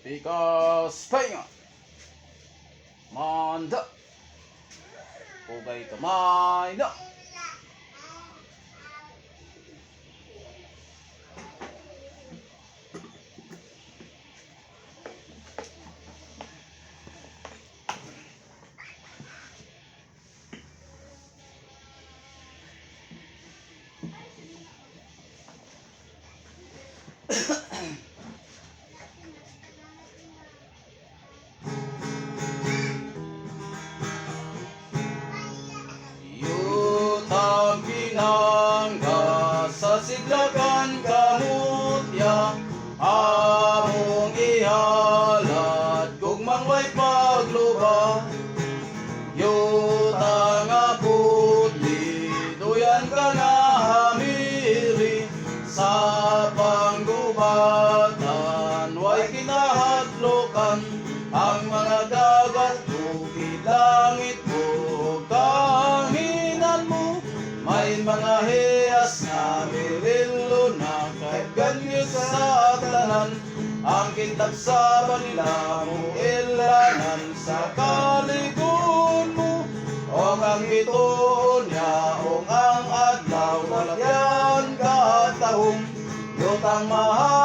Pikas pahinga. Manda. Pugay kamay na. Yutang pinangga sa siglagan kamutya, among ihalad gugmang way pagluba. Yutang aputi duyan ka na hamiri, sa panggubatan way kinahadlokan, ang mga dagat tubig langit mo kahinan mo. May mga hiyas na mirilo na kahit ganyo sa tanan, ang kintab sa banila mo ilanan sa kaligon mo. O ang ito niya o ang adlaw walakyan katahong yutang mahal